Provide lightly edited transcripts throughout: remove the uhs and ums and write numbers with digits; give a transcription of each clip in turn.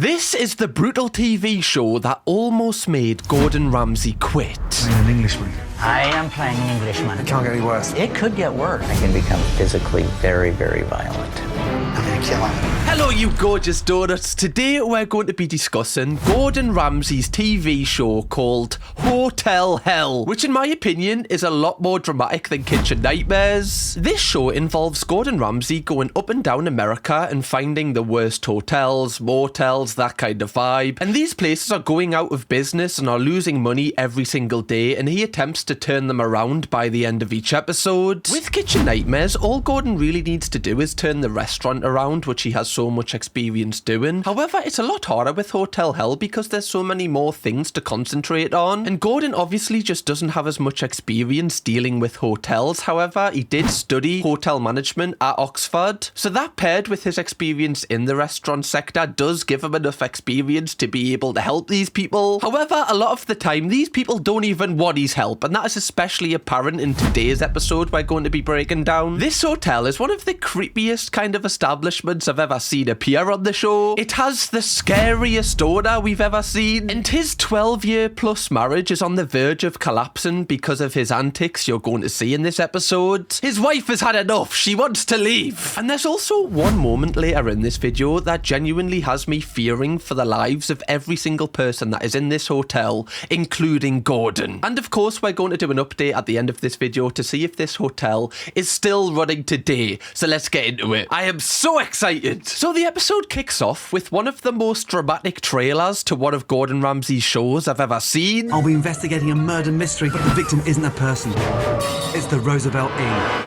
This is the brutal TV show that almost made Gordon Ramsay quit. I'm an Englishman. I am playing an Englishman. It can't get any worse. It could get worse. I can become physically very, very violent. I'm gonna kill him. Hello, you gorgeous donuts. Today we're going to be discussing Gordon Ramsay's TV show called Hotel Hell, which in my opinion is a lot more dramatic than Kitchen Nightmares. This show involves Gordon Ramsay going up and down America and finding the worst hotels, motels, that kind of vibe. And these places are going out of business and are losing money every single day, and he attempts to turn them around by the end of each episode. With Kitchen Nightmares, all Gordon really needs to do is turn the restaurant around, which he has so much experience doing. However, it's a lot harder with Hotel Hell because there's so many more things to concentrate on, and Gordon obviously just doesn't have as much experience dealing with hotels. However, he did study hotel management at Oxford, so that paired with his experience in the restaurant sector does give him enough experience to be able to help these people. However, a lot of the time these people don't even want his help, and that is especially apparent in today's episode we're going to be breaking down. This hotel is one of the creepiest kind of establishments I've ever seen appear on the show. It has the scariest owner we've ever seen, and his 12-year plus marriage is on the verge of collapsing because of his antics you're going to see in this episode. His wife has had enough, she wants to leave. And there's also one moment later in this video that genuinely has me fearing for the lives of every single person that is in this hotel, including Gordon. And of course we're going to do an update at the end of this video to see if this hotel is still running today, so let's get into it. I am so excited. So the episode kicks off with one of the most dramatic trailers to one of Gordon Ramsay's shows I've ever seen. I'll be investigating a murder mystery, but the victim isn't a person. It's the Roosevelt Inn.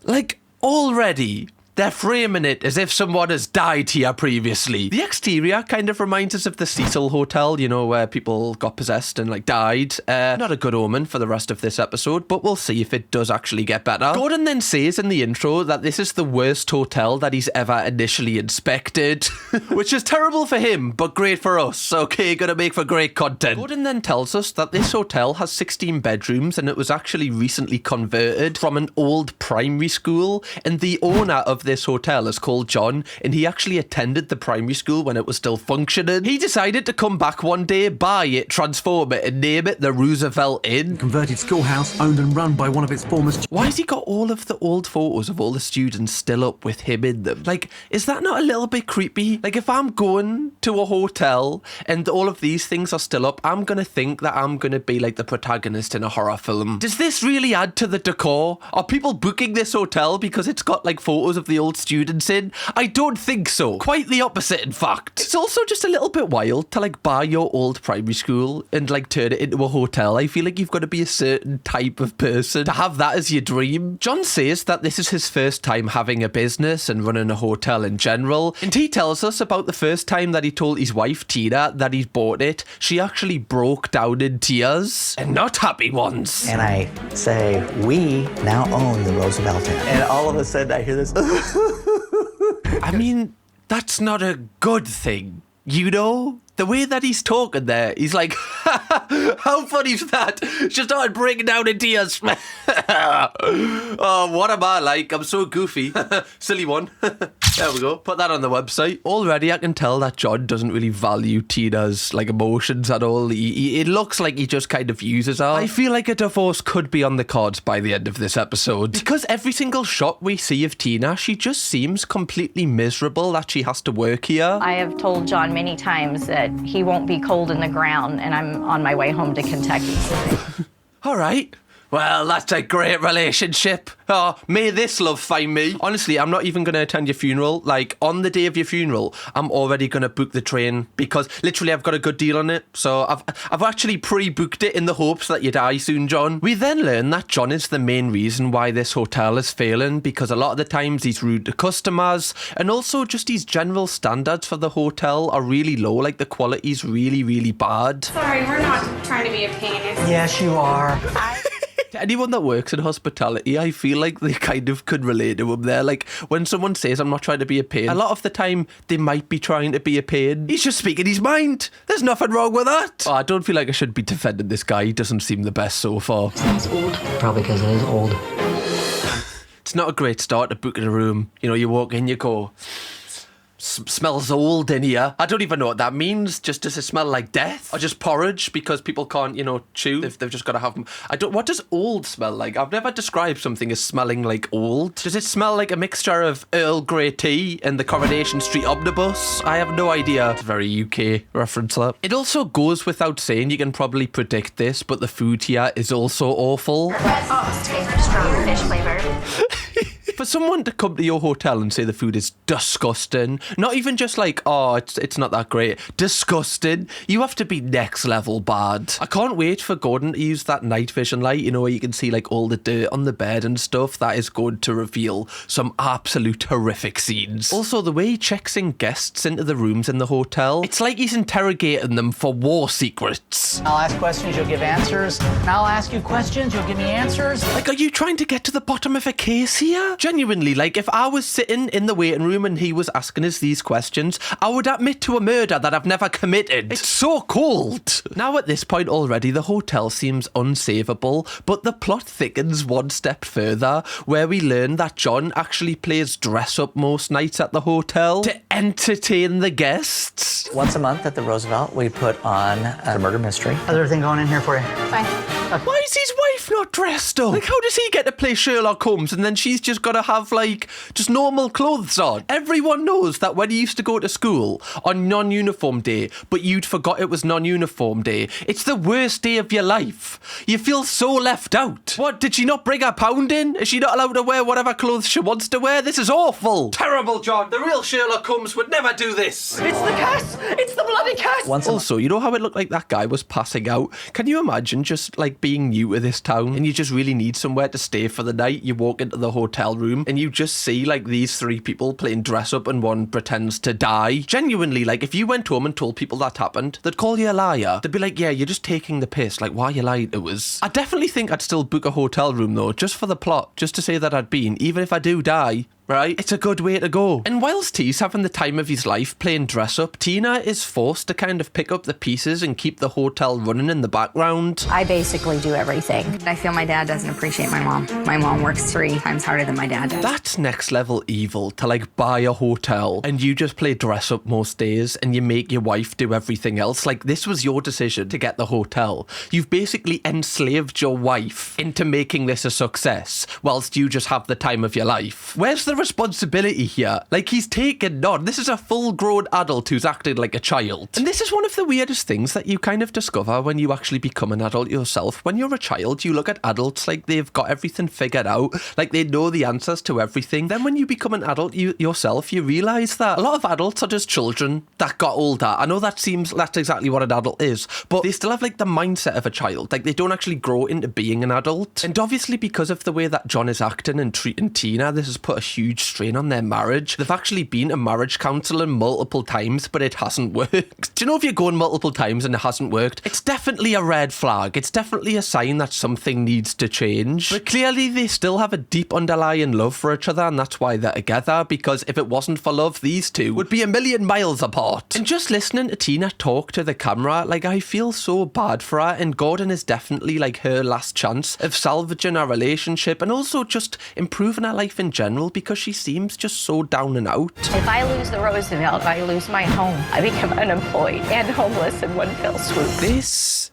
Like, already they're framing it as if someone has died here previously. The exterior kind of reminds us of the Cecil Hotel, you know, where people got possessed and, like, died. Not a good omen for the rest of this episode, but we'll see if it does actually get better. Gordon then says in the intro that this is the worst hotel that he's ever initially inspected, which is terrible for him, but great for us. Okay, gonna make for great content. Gordon then tells us that this hotel has 16 bedrooms and it was actually recently converted from an old primary school, and the owner of this hotel is called John, and he actually attended the primary school when it was still functioning. He decided to come back one day, buy it, transform it, and name it the Roosevelt Inn. Converted schoolhouse owned and run by one of its former Why has he got all of the old photos of all the students still up with him in them? Like, is that not a little bit creepy? Like, if I'm going to a hotel and all of these things are still up, I'm gonna think that I'm gonna be like the protagonist in a horror film. Does this really add to the decor? Are people booking this hotel because it's got like photos of the old students in? I don't think so. Quite the opposite, in fact. It's also just a little bit wild to like buy your old primary school and like turn it into a hotel. I feel like you've got to be a certain type of person to have that as your dream. John says that this is his first time having a business and running a hotel in general, and he tells us about the first time that he told his wife Tina that he'd bought it. She actually broke down in tears, and not happy ones. And I say, we now own the Roosevelt Inn. And all of a sudden I hear this. I mean, that's not a good thing, you know? The way that he's talking there, he's like, how funny is that? She started breaking down in tears. Oh, what am I like? I'm so goofy. Silly one. There we go. Put that on the website. Already I can tell that John doesn't really value Tina's like emotions at all. It looks like he just kind of uses her. I feel like a divorce could be on the cards by the end of this episode. Because every single shot we see of Tina, she just seems completely miserable that she has to work here. I have told John many times that he won't be cold in the ground, and I'm on my way home to Kentucky. All right. Well, that's a great relationship. Oh, may this love find me. Honestly, I'm not even going to attend your funeral. Like, on the day of your funeral, I'm already going to book the train because literally I've got a good deal on it. So I've actually pre-booked it in the hopes that you die soon, John. We then learn that John is the main reason why this hotel is failing, because a lot of the times he's rude to customers, and also just his general standards for the hotel are really low. Like, the quality's really, really bad. Sorry, we're not trying to be a pain. Yes, you are. To anyone that works in hospitality, I feel like they kind of could relate to him there. Like, when someone says, I'm not trying to be a pain, a lot of the time, they might be trying to be a pain. He's just speaking his mind. There's nothing wrong with that. Oh, I don't feel like I should be defending this guy. He doesn't seem the best so far. Sounds old. Probably because it is old. It's not a great start to booking a room. You know, you walk in, you go, Smells old in here. I don't even know what that means. Just does it smell like death? Or just porridge because people can't, chew? They've just got to have them. What does old smell like? I've never described something as smelling like old. Does it smell like a mixture of Earl Grey tea and the Coronation Street Omnibus? I have no idea. It's a very UK reference, that. It also goes without saying, you can probably predict this, but the food here is also awful. Strong fish flavor. For someone to come to your hotel and say the food is disgusting, not even just like, oh, it's not that great, disgusting, you have to be next level bad. I can't wait for Gordon to use that night vision light, where you can see like all the dirt on the bed and stuff. That is going to reveal some absolute horrific scenes. Also, the way he checks in guests into the rooms in the hotel, it's like he's interrogating them for war secrets. I'll ask questions, you'll give answers. And I'll ask you questions, you'll give me answers. Like, are you trying to get to the bottom of a case here? Genuinely, like, if I was sitting in the waiting room and he was asking us these questions, I would admit to a murder that I've never committed. It's so cold. Now, at this point already, the hotel seems unsavable, but the plot thickens one step further, where we learn that John actually plays dress-up most nights at the hotel to entertain the guests. Once a month at the Roosevelt, we put on a murder mystery. How's everything going in here for you? Fine. Why is his wife not dressed up? Like, how does he get to play Sherlock Holmes and then she's just got to have, like, just normal clothes on? Everyone knows that when you used to go to school on non-uniform day, but you'd forgot it was non-uniform day, it's the worst day of your life. You feel so left out. What, did she not bring her pound in? Is she not allowed to wear whatever clothes she wants to wear? This is awful. Terrible, John. The real Sherlock Holmes would never do this. It's the cat! It's the bloody cat! Also, you know how it looked like that guy was passing out? Can you imagine just, like, being new to this town and you just really need somewhere to stay for the night? You walk into the hotel room and you just see, like, these three people playing dress up and one pretends to die. Genuinely, like, if you went home and told people that happened, they'd call you a liar. They'd be like, yeah, you're just taking the piss. Like, why are you lying to us? I definitely think I'd still book a hotel room, though, just for the plot, just to say that I'd been, even if I do die. Right? It's a good way to go. And whilst he's having the time of his life playing dress up, Tina is forced to kind of pick up the pieces and keep the hotel running in the background. I basically do everything. I feel my dad doesn't appreciate my mom. My mom works 3 times harder than my dad does. That's next level evil, to like buy a hotel and you just play dress up most days and you make your wife do everything else. Like, this was your decision to get the hotel. You've basically enslaved your wife into making this a success whilst you just have the time of your life. Where's the responsibility here? Like, he's taken none. This is a full-grown adult who's acted like a child. And this is one of the weirdest things that you kind of discover when you actually become an adult yourself. When you're a child, you look at adults like they've got everything figured out, like they know the answers to everything. Then when you become an adult yourself, you realise that a lot of adults are just children that got older. I know that's exactly what an adult is, but they still have like the mindset of a child. Like, they don't actually grow into being an adult. And obviously, because of the way that John is acting and treating Tina, this has put a huge strain on their marriage. They've actually been to marriage counselling multiple times, but it hasn't worked. Do you know, if you're going multiple times and it hasn't worked, it's definitely a red flag. It's definitely a sign that something needs to change. But clearly they still have a deep underlying love for each other, and that's why they're together, because if it wasn't for love, these two would be a million miles apart. And just listening to Tina talk to the camera, like, I feel so bad for her, and Gordon is definitely like her last chance of salvaging our relationship and also just improving her life in general, because she seems just so down and out. If I lose the Roosevelt, I lose my home. I become unemployed and homeless in one fell swoop. This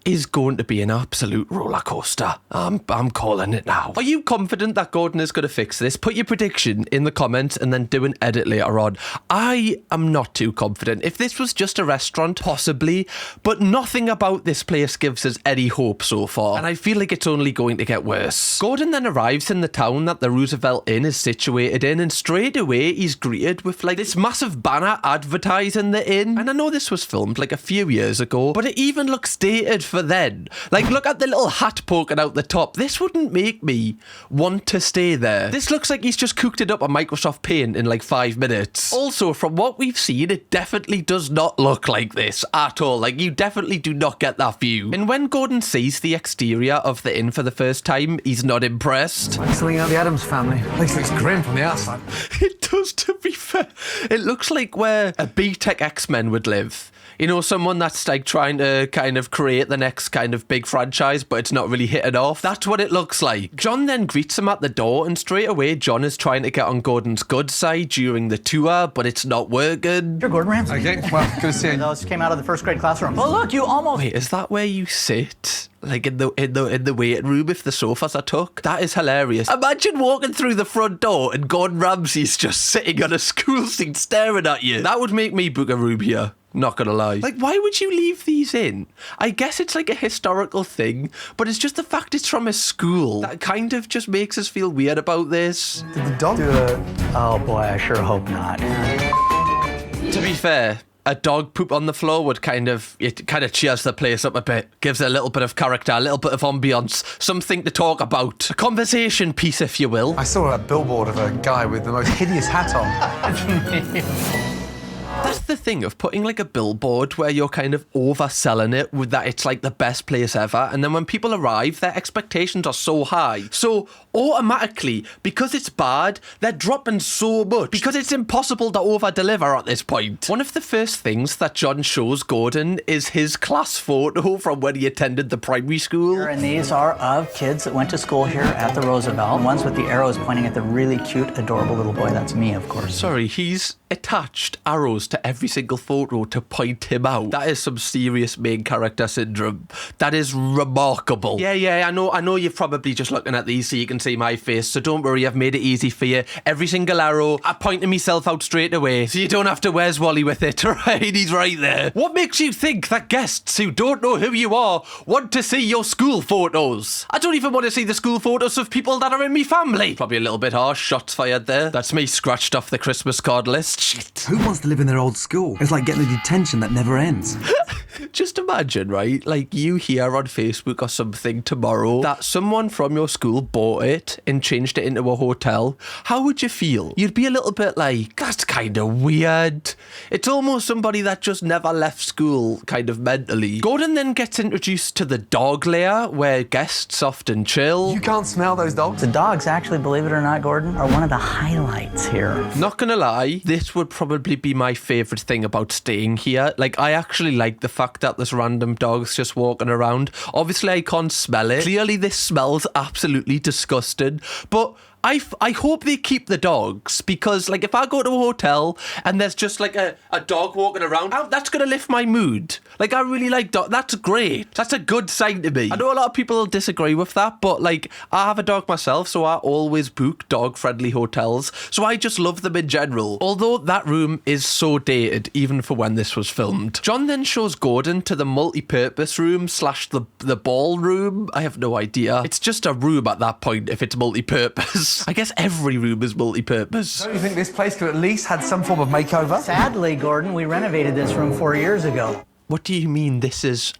is going to be an absolute roller coaster. I'm calling it now. Are you confident that Gordon is going to fix this? Put your prediction in the comments and then do an edit later on. I am not too confident. If this was just a restaurant, possibly, but nothing about this place gives us any hope so far, and I feel like it's only going to get worse. Gordon then arrives in the town that the Roosevelt Inn is situated in, and straight away he's greeted with like this massive banner advertising the inn. And I know this was filmed like a few years ago, but it even looks dated for then. Like, look at the little hat poking out the top. This wouldn't make me want to stay there. This looks like he's just cooked it up on Microsoft Paint in like 5 minutes. Also, from what we've seen, it definitely does not look like this at all. Like, you definitely do not get that view. And when Gordon sees the exterior of the inn for the first time, he's not impressed. Like something out of the Addams Family. Place looks grim from the outside. It does, to be fair. It looks like where a B-Tech X-Men would live. You know, someone that's like trying to kind of create the next kind of big franchise, but it's not really hitting off. That's what it looks like. John then greets him at the door, and straight away, John is trying to get on Gordon's good side during the tour, but it's not working. You're Gordon Ramsay. Okay, well, good to see you. Those came out of the first grade classroom. Oh, look, you almost... Wait, is that where you sit? Like in the waiting room if the sofas are tucked? That is hilarious. Imagine walking through the front door and Gordon Ramsay's just sitting on a school seat staring at you. That would make me book a room here. Not gonna lie. Like, why would you leave these in? I guess it's like a historical thing, but it's just the fact it's from a school that kind of just makes us feel weird about this. Did the dog Oh, boy, I sure hope not. To be fair, a dog poop on the floor would kind of cheers the place up a bit. Gives it a little bit of character, a little bit of ambience, something to talk about. A conversation piece, if you will. I saw a billboard of a guy with the most hideous hat on. That's the thing of putting like a billboard where you're kind of overselling it with that it's like the best place ever, and then when people arrive, their expectations are so high. So automatically, because it's bad, they're dropping so much because it's impossible to over-deliver at this point. One of the first things that John shows Gordon is his class photo from when he attended the primary school. And these are of kids that went to school here at the Roosevelt. Ones with the arrows pointing at the really cute, adorable little boy. That's me, of course. Sorry, he's attached arrows to every single photo to point him out. That is some serious main character syndrome. That is remarkable. Yeah, I know you're probably just looking at these so you can see my face, so don't worry, I've made it easy for you. Every single arrow, I pointed myself out straight away, so you don't have to where's Wally with it, right? He's right there. What makes you think that guests who don't know who you are want to see your school photos? I don't even want to see the school photos of people that are in me family. Probably a little bit harsh, shots fired there. That's me scratched off the Christmas card list. Shit. Who wants to live in their old school? It's like getting a detention that never ends. Just imagine, right? Like you hear on Facebook or something tomorrow that someone from your school bought it and changed it into a hotel. How would you feel? You'd be a little bit like, that's kind of weird. It's almost somebody that just never left school, kind of mentally. Gordon then gets introduced to the dog lair where guests often chill. You can't smell those dogs? The dogs, actually, believe it or not, Gordon, are one of the highlights here. Not gonna lie, this would probably be my favourite thing about staying here. Like, I actually like the fact that there's random dogs just walking around. Obviously, I can't smell it. Clearly, this smells absolutely disgusting. But I hope they keep the dogs, because like if I go to a hotel and there's just like a dog walking around, that's going to lift my mood. Like I really like dogs. That's great. That's a good sign to me. I know a lot of people disagree with that, but like I have a dog myself, so I always book dog-friendly hotels. So I just love them in general. Although that room is so dated, even for when this was filmed. John then shows Gordon to the multi-purpose room / the ballroom. I have no idea. It's just a room at that point if it's multi-purpose. I guess every room is multi-purpose. Don't you think this place could at least had some form of makeover? Sadly, Gordon, we renovated this room 4 years ago. What do you mean this is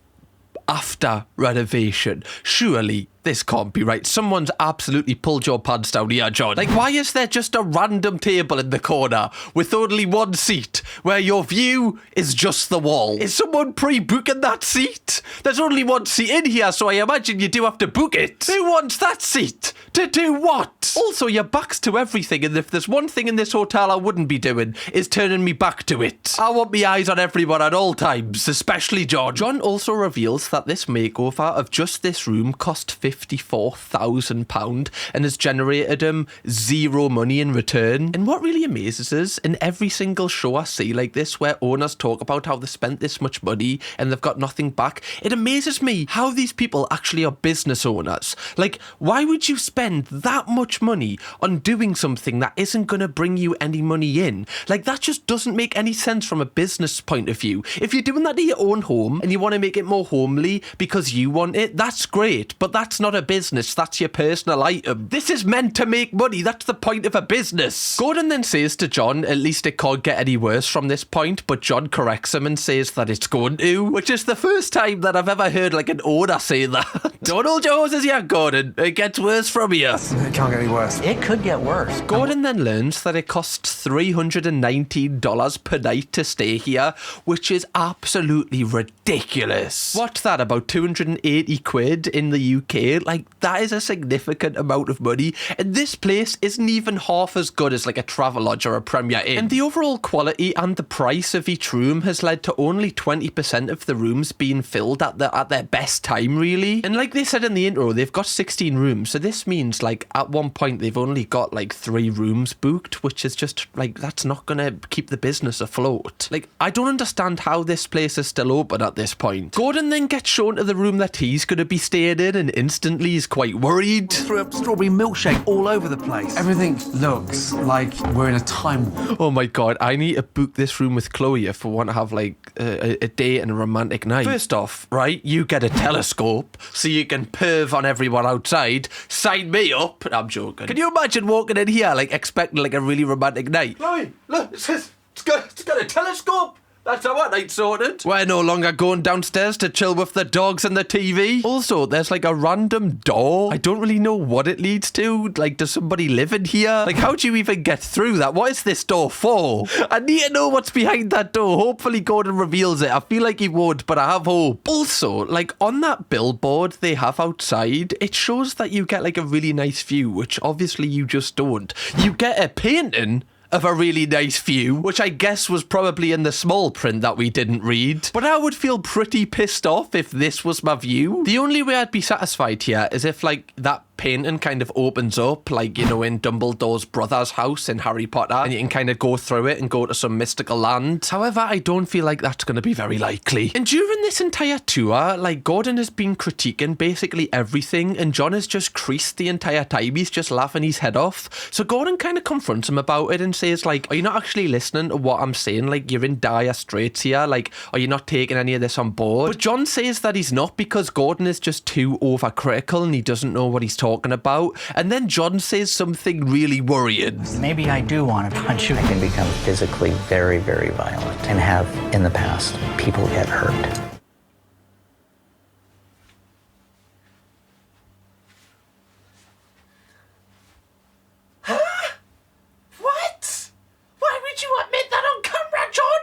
after renovation? Surely this can't be right. Someone's absolutely pulled your pants down here, John. Like, why is there just a random table in the corner with only one seat where your view is just the wall? Is someone pre-booking that seat? There's only one seat in here, so I imagine you do have to book it. Who wants that seat? To do what? Also, your back's to everything, and if there's one thing in this hotel I wouldn't be doing, is turning me back to it. I want me eyes on everyone at all times, especially John. John also reveals that this makeover of just this room cost £54,000 and has generated him zero money in return. And what really amazes us, in every single show I see like this where owners talk about how they spent this much money and they've got nothing back, it amazes me how these people actually are business owners. Like, why would you spend that much money on doing something that isn't going to bring you any money in? Like, that just doesn't make any sense from a business point of view. If you're doing that to your own home and you want to make it more homely because you want it, that's great, but that's not a business, that's your personal item. This is meant to make money, that's the point of a business. Gordon then says to John, at least it can't get any worse from this point, but John corrects him and says that it's going to, which is the first time that I've ever heard like an owner say that. Don't hold your horses yet, Gordon, it gets worse from here. It can't get any worse. It could get worse. Gordon then learns that it costs $319 per night to stay here, which is absolutely ridiculous. What's that, about 280 quid in the UK day. Like, that is a significant amount of money. And this place isn't even half as good as like a Travelodge or a Premier Inn. And the overall quality and the price of each room has led to only 20% of the rooms being filled at their best time, really. And like they said in the intro, they've got 16 rooms. So this means like at one point they've only got like 3 rooms booked, which is just like, that's not gonna keep the business afloat. Like, I don't understand how this place is still open at this point. Gordon then gets shown to the room that he's gonna be staying in and instantly is quite worried. Threw a strawberry milkshake all over the place. Everything looks like we're in a time warp. Oh my god, I need to book this room with Chloe if we want to have like a date and a romantic night. First off, right, you get a telescope so you can perv on everyone outside. Sign me up. I'm joking. Can you imagine walking in here like expecting like a really romantic night? Chloe, look, it's got a telescope. That's our night sorted. We're no longer going downstairs to chill with the dogs and the TV. Also, there's like a random door. I don't really know what it leads to. Like, does somebody live in here? Like, how do you even get through that? What is this door for? I need to know what's behind that door. Hopefully Gordon reveals it. I feel like he would, but I have hope. Also, like on that billboard they have outside, it shows that you get like a really nice view, which obviously you just don't. You get a painting of a really nice view, which I guess was probably in the small print that we didn't read. But I would feel pretty pissed off if this was my view. The only way I'd be satisfied here is if like that painting kind of opens up, like, you know, in Dumbledore's brother's house in Harry Potter, and you can kind of go through it and go to some mystical land. However, I don't feel like that's going to be very likely. And during this entire tour, like, Gordon has been critiquing basically everything, and John has just creased the entire time. He's just laughing his head off. So Gordon kind of confronts him about it and says, like, are you not actually listening to what I'm saying? Like, you're in dire straits here. Like, are you not taking any of this on board? But John says that he's not, because Gordon is just too overcritical and he doesn't know what he's talking about. And then John says something really worrying. Maybe I do want to punch you. I can become physically very, very violent and have, in the past, people get hurt.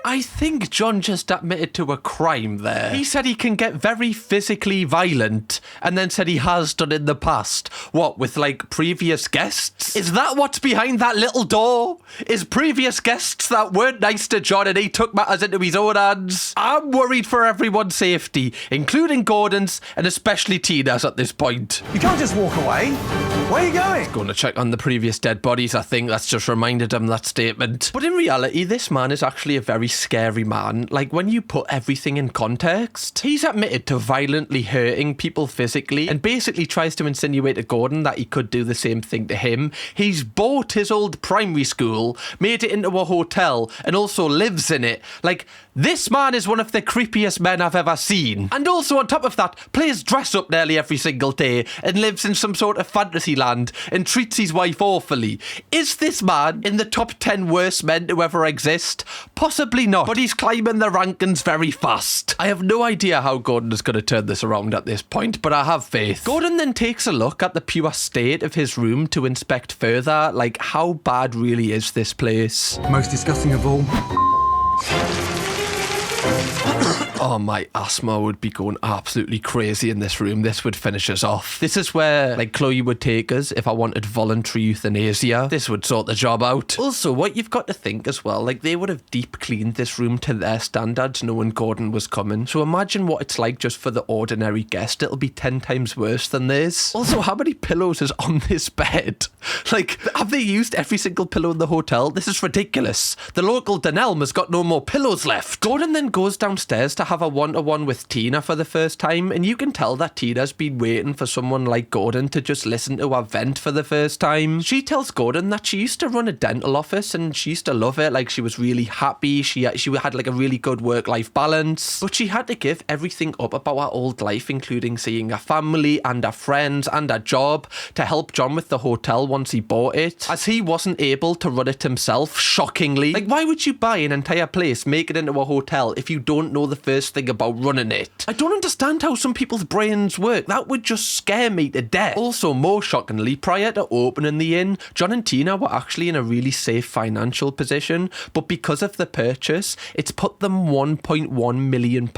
I think John just admitted to a crime there. He said he can get very physically violent and then said he has done in the past. What, with like previous guests? Is that what's behind that little door? Is previous guests that weren't nice to John and he took matters into his own hands? I'm worried for everyone's safety, including Gordon's and especially Tina's at this point. You can't just walk away. Where are you going? Going to check on the previous dead bodies, I think. That's just reminded him that statement. But in reality, this man is actually a very scary man. Like, when you put everything in context, he's admitted to violently hurting people physically and basically tries to insinuate to Gordon that he could do the same thing to him. He's bought his old primary school, made it into a hotel, and also lives in it. Like, this man is one of the creepiest men I've ever seen. And also on top of that, plays dress up nearly every single day and lives in some sort of fantasy land and treats his wife awfully. Is this man in the top 10 worst men to ever exist? Possibly not, but he's climbing the rankings very fast. I have no idea how Gordon is going to turn this around at this point, but I have faith. Gordon then takes a look at the pure state of his room to inspect further, like, how bad really is this place? Most disgusting of all. Oh, my asthma would be going absolutely crazy in this room. This would finish us off. This is where, like, Chloe would take us if I wanted voluntary euthanasia. This would sort the job out. Also, what you've got to think as well, like, they would have deep cleaned this room to their standards knowing Gordon was coming. So imagine what it's like just for the ordinary guest. It'll be 10 times worse than this. Also, how many pillows is on this bed? Like, have they used every single pillow in the hotel? This is ridiculous. The local Denelm has got no more pillows left. Gordon then goes downstairs to have a one-to-one with Tina for the first time, and you can tell that Tina's been waiting for someone like Gordon to just listen to her vent for the first time. She tells Gordon that she used to run a dental office and she used to love it. Like, she was really happy. She had like a really good work-life balance, but she had to give everything up about her old life, including seeing her family and her friends and her job, to help John with the hotel once he bought it, as he wasn't able to run it himself, shockingly. Like, why would you buy an entire place, make it into a hotel, if you don't know the first worst thing about running it. I don't understand how some people's brains work. That would just scare me to death. Also, more shockingly, prior to opening the inn, John and Tina were actually in a really safe financial position, but because of the purchase, it's put them £1.1 million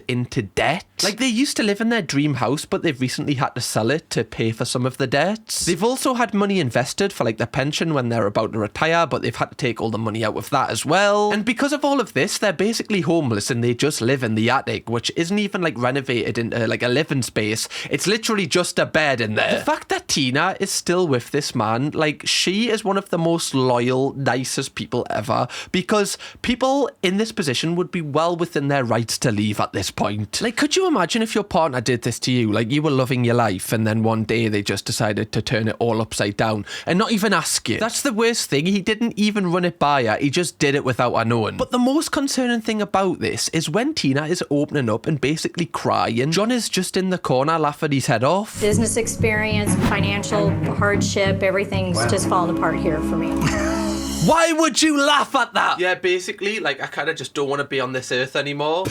into debt. Like, they used to live in their dream house, but they've recently had to sell it to pay for some of the debts. They've also had money invested for like their pension when they're about to retire, but they've had to take all the money out of that as well. And because of all of this, they're basically homeless and they just live in the attic, which isn't even like renovated into like a living space. It's literally just a bed in there. The fact that Tina is still with this man, like, she is one of the most loyal, nicest people ever, because people in this position would be well within their rights to leave at this point. Like, could you imagine if your partner did this to you? Like, you were loving your life and then one day they just decided to turn it all upside down and not even ask you. That's the worst thing. He didn't even run it by her. He just did it without her knowing. But the most concerning thing about this is when Tina is opening up and basically crying, John is just in the corner laughing his head off. Business experience, financial hardship, everything's just falling apart here for me. Why would you laugh at that? Yeah, basically, like, I kind of just don't want to be on this earth anymore.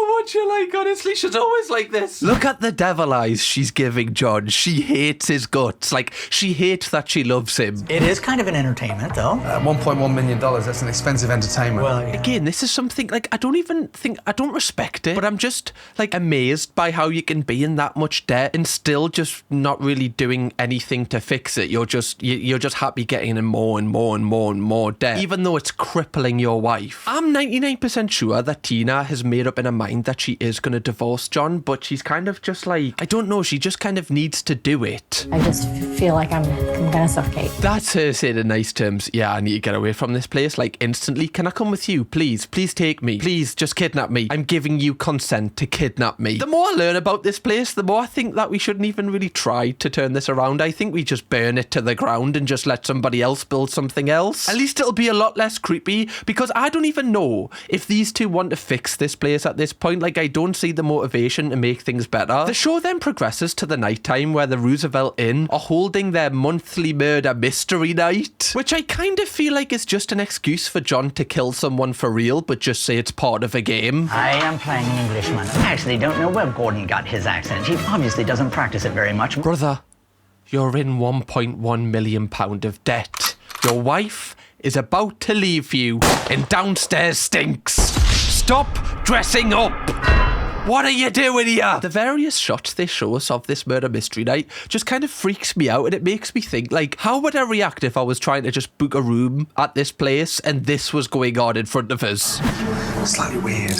What'd you like? Honestly, she's always like this. Look at the devil eyes she's giving John. She hates his guts. Like, she hates that she loves him. It is kind of an entertainment, though. $1.1 million, that's an expensive entertainment. Well, yeah. Again, this is something, like, I don't respect it, but I'm just, like, amazed by how you can be in that much debt and still just not really doing anything to fix it. You're just happy getting in more and more and more and more debt, even though it's crippling your wife. I'm 99% sure that Tina has made up in her mind that she is going to divorce John, but she's kind of just like, I don't know, she just kind of needs to do it. I just feel like I'm gonna suffocate. That's her saying in nice terms, yeah, I need to get away from this place, like, instantly. Can I come with you? Please take me. Please, just kidnap me. I'm giving you consent to kidnap me. The more I learn about this place, the more I think that we shouldn't even really try to turn this around. I think we just burn it to the ground and just let somebody else build something else. At least it'll be a lot less creepy, because I don't even know if these two want to fix this place at this point. Like, I don't see the motivation to make things better. The show then progresses to the nighttime where the Roosevelt Inn are holding their monthly murder mystery night, which I kind of feel like is just an excuse for John to kill someone for real, but just say it's part of a game. I am playing an Englishman. I actually don't know where Gordon got his accent. He obviously doesn't practice it very much. Brother, you're in £1.1 million of debt. Your wife is about to leave you and downstairs stinks. Stop dressing up! What are you doing here? The various shots they show us of this murder mystery night just kind of freaks me out, and it makes me think, like, how would I react if I was trying to just book a room at this place and this was going on in front of us? Slightly weird.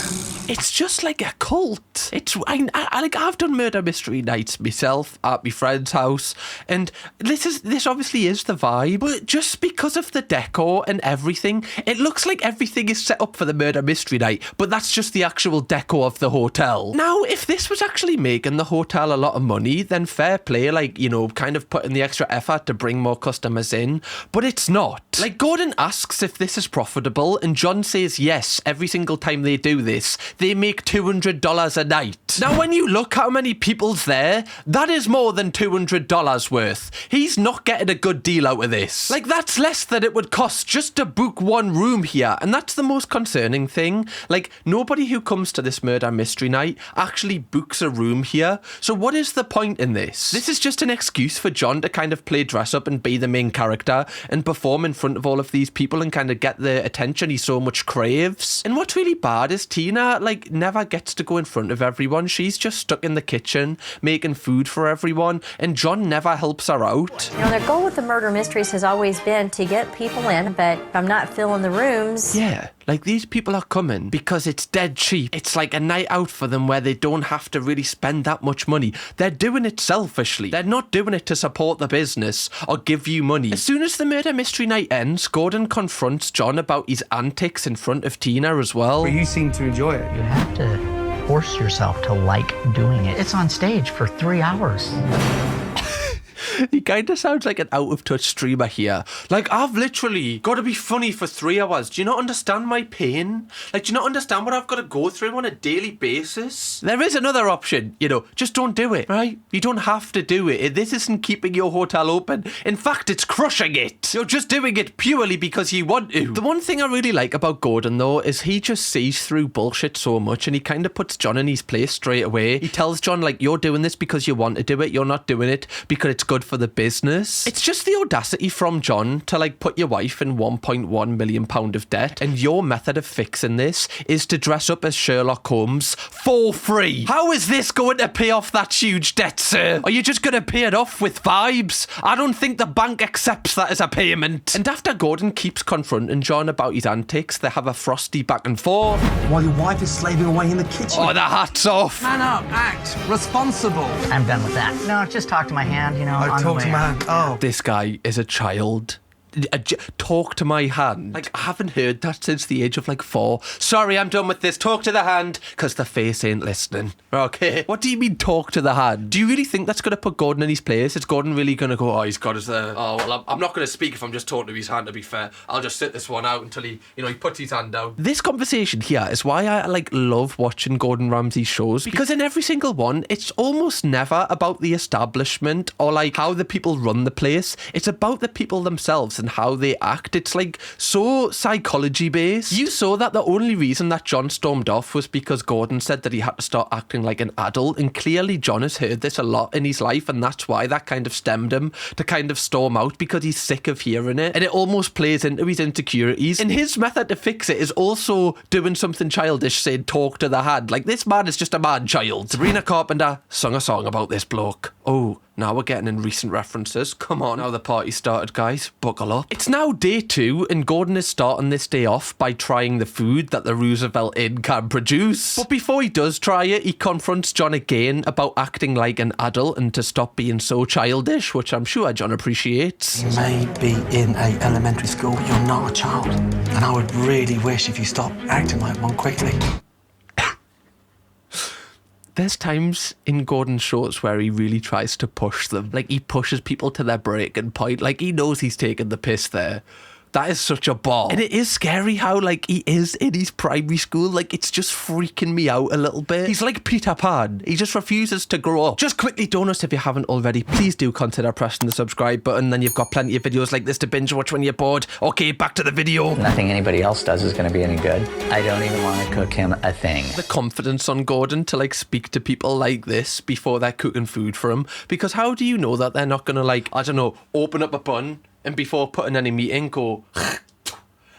It's just like a cult. I've done murder mystery nights myself at my friend's house, and this obviously is the vibe. But just because of the decor and everything, it looks like everything is set up for the murder mystery night, but that's just the actual decor of the hotel. Now, if this was actually making the hotel a lot of money, then fair play, like, you know, kind of putting the extra effort to bring more customers in, but it's not. Like, Gordon asks if this is profitable, and John says yes every single time they do this. They make $200 a night. Now, when you look how many people's there, that is more than $200 worth. He's not getting a good deal out of this. Like, that's less than it would cost just to book one room here, and that's the most concerning thing. Like, nobody who comes to this murder mystery night actually books a room here, so what is the point in this? This is just an excuse for John to kind of play dress up and be the main character and perform in front of all of these people and kind of get the attention he so much craves. And what's really bad is Tina, like, never gets to go in front of everyone. She's just stuck in the kitchen making food for everyone, and John never helps her out. You know, their goal with the murder mysteries has always been to get people in, but if I'm not filling the rooms. Yeah, like, these people are coming because it's dead cheap. It's like a night out for them where they don't have to really spend that much money. They're doing it selfishly. They're not doing it to support the business or give you money. As soon as the murder mystery night ends, Gordon confronts John about his antics in front of Tina as well. But you seem to enjoy it. You have to force yourself to like doing it. It's on stage for 3 hours. He kind of sounds like an out-of-touch streamer here. Like, I've literally got to be funny for 3 hours. Do you not understand my pain? Like, do you not understand what I've got to go through on a daily basis? There is another option, you know, just don't do it, right? You don't have to do it. This isn't keeping your hotel open. In fact, it's crushing it. You're just doing it purely because you want to. The one thing I really like about Gordon, though, is he just sees through bullshit so much, and he kind of puts John in his place straight away. He tells John, like, you're doing this because you want to do it. You're not doing it because it's good for the business. It's just the audacity from John to, like, put your wife in £1.1 million of debt, and your method of fixing this is to dress up as Sherlock Holmes for free. How is this going to pay off that huge debt, sir? Are you just going to pay it off with vibes? I don't think the bank accepts that as a payment. And after Gordon keeps confronting John about his antics, they have a frosty back and forth. While your wife is slaving away in the kitchen. Oh, the hat's off. Man up, act responsible. I'm done with that. No, just talk to my hand, you know. Oh, on the talk way to man. out. Oh. This guy is a child. Talk to my hand. Like, I haven't heard that since the age of like 4. Sorry, I'm done with this. Talk to the hand, because the face ain't listening. Okay. What do you mean, talk to the hand? Do you really think that's going to put Gordon in his place? Is Gordon really going to go, oh, he's got his, oh, well, I'm not going to speak if I'm just talking to his hand, to be fair. I'll just sit this one out until he, you know, he puts his hand down. This conversation here is why I, like, love watching Gordon Ramsay's shows, because in every single one, it's almost never about the establishment or, like, how the people run the place. It's about the people themselves and how they act. It's like so psychology based. You saw that the only reason that John stormed off was because Gordon said that he had to start acting like an adult, and clearly John has heard this a lot in his life, and that's why that kind of stemmed him to kind of storm out, because he's sick of hearing it, and it almost plays into his insecurities. And his method to fix it is also doing something childish, saying talk to the hand. Like, this man is just a man child. Sabrina Carpenter sung a song about this bloke. Oh, now we're getting in recent references. Come on, now the party started, guys. Buckle up. It's now day 2, and Gordon is starting this day off by trying the food that the Roosevelt Inn can produce. But before he does try it, he confronts John again about acting like an adult and to stop being so childish, which I'm sure John appreciates. You may be in a elementary school, but you're not a child. And I would really wish if you stopped acting like one quickly. There's times in Gordon's shows where he really tries to push them. Like, he pushes people to their breaking point. Like, he knows he's taking the piss there. That is such a ball. And it is scary how, like, he is in his primary school. Like, it's just freaking me out a little bit. He's like Peter Pan. He just refuses to grow up. Just quickly, donuts, if you haven't already, please do consider pressing the subscribe button. Then you've got plenty of videos like this to binge watch when you're bored. Okay, back to the video. Nothing anybody else does is going to be any good. I don't even want to cook him a thing. The confidence on Gordon to, like, speak to people like this before they're cooking food for him. Because how do you know that they're not going to, like, I don't know, open up a bun and before putting any meat in, go...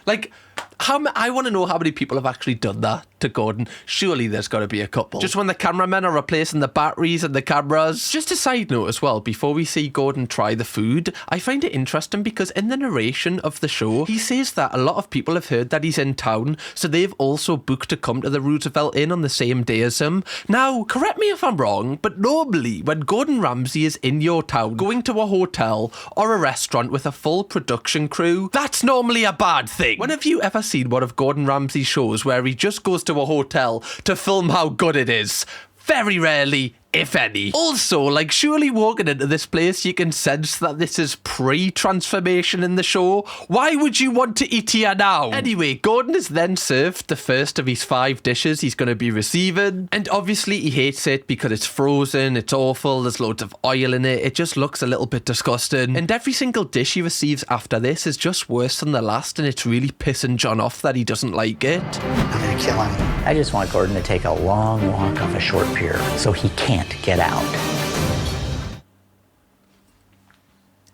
Like, I want to know how many people have actually done that to Gordon. Surely there's got to be a couple. Just when the cameramen are replacing the batteries and the cameras. Just a side note as well, before we see Gordon try the food, I find it interesting because in the narration of the show, he says that a lot of people have heard that he's in town, so they've also booked to come to the Roosevelt Inn on the same day as him. Now, correct me if I'm wrong, but normally when Gordon Ramsay is in your town, going to a hotel or a restaurant with a full production crew, that's normally a bad thing. When have you ever seen one of Gordon Ramsay's shows where he just goes to a hotel to film how good it is? Very rarely, if any. Also, like, surely walking into this place, you can sense that this is pre-transformation in the show. Why would you want to eat here now? Anyway, Gordon is then served the first of his 5 dishes he's going to be receiving. And obviously he hates it because it's frozen, it's awful, there's loads of oil in it, it just looks a little bit disgusting. And every single dish he receives after this is just worse than the last, and it's really pissing John off that he doesn't like it. I'm gonna kill him. I just want Gordon to take a long walk off a short pier so he can't get out.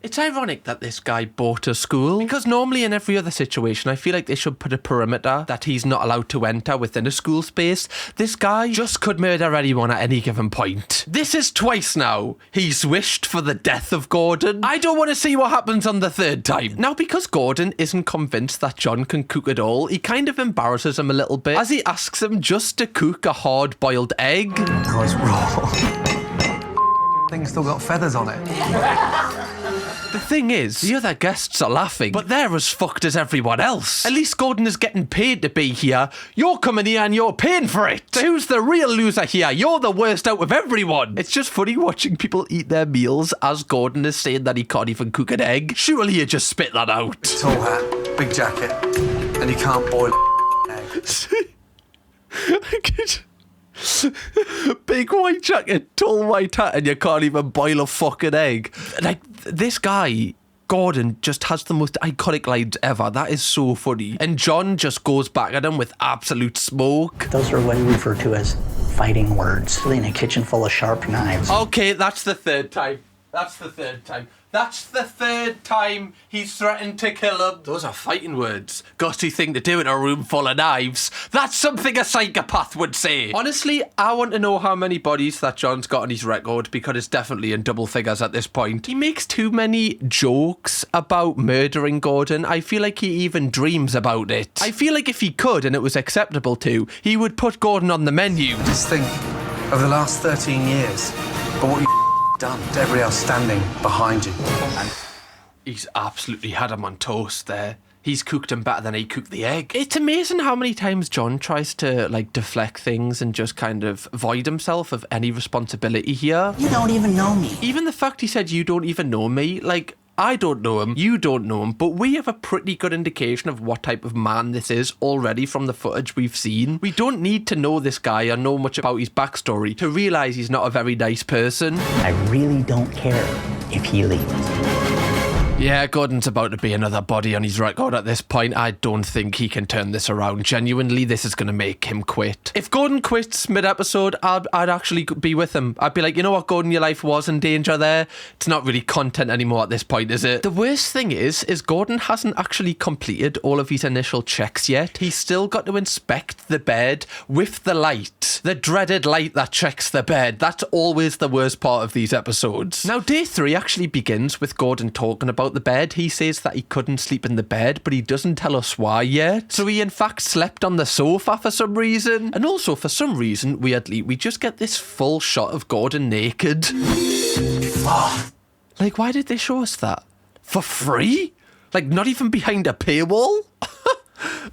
It's ironic that this guy bought a school, because normally in every other situation I feel like they should put a perimeter that he's not allowed to enter within a school space. This guy just could murder anyone at any given point. This is twice now he's wished for the death of Gordon. I don't want to see what happens on the 3rd time. Now, because Gordon isn't convinced that John can cook at all, he kind of embarrasses him a little bit as he asks him just to cook a hard-boiled egg. Oh, it's raw. Thing's still got feathers on it. The thing is, the other guests are laughing, but they're as fucked as everyone else. At least Gordon is getting paid to be here. You're coming here and you're paying for it. So who's the real loser here? You're the worst out of everyone. It's just funny watching people eat their meals as Gordon is saying that he can't even cook an egg. Surely you just spit that out. Tall hat, big jacket, and you can't boil egg. Big white jacket, tall white hat, and you can't even boil a fucking egg. Like, this guy, Gordon, just has the most iconic lines ever. That is so funny. And John just goes back at him with absolute smoke. Those are what we refer to as fighting words. In a kitchen full of sharp knives. Okay, that's the third time. That's the third time. That's the third time he's threatened to kill him. Those are fighting words. Gusty thing to do in a room full of knives. That's something a psychopath would say. Honestly, I want to know how many bodies that John's got on his record, because it's definitely in double figures at this point. He makes too many jokes about murdering Gordon. I feel like he even dreams about it. I feel like if he could and it was acceptable to, he would put Gordon on the menu. Just think of the last 13 years, but what you done to everybody else standing behind you. And he's absolutely had him on toast there. He's cooked him better than he cooked the egg. It's amazing how many times John tries to, like, deflect things and just kind of void himself of any responsibility here. You don't even know me. Even the fact he said, you don't even know me, like, I don't know him, you don't know him, but we have a pretty good indication of what type of man this is already from the footage we've seen. We don't need to know this guy or know much about his backstory to realise he's not a very nice person. I really don't care if he leaves. Yeah, Gordon's about to be another body on his record at this point. I don't think he can turn this around. Genuinely, this is going to make him quit. If Gordon quits mid-episode, I'd actually be with him. I'd be like, you know what, Gordon, your life was in danger there. It's not really content anymore at this point, is it? The worst thing is Gordon hasn't actually completed all of his initial checks yet. He's still got to inspect the bed with the light. The dreaded light that checks the bed. That's always the worst part of these episodes. Now, day 3 actually begins with Gordon talking about the bed. He says that he couldn't sleep in the bed, but he doesn't tell us why yet. So he in fact slept on the sofa for some reason. And also for some reason, weirdly, we just get this full shot of Gordon naked. Like, why did they show us that? For free? Like, not even behind a paywall?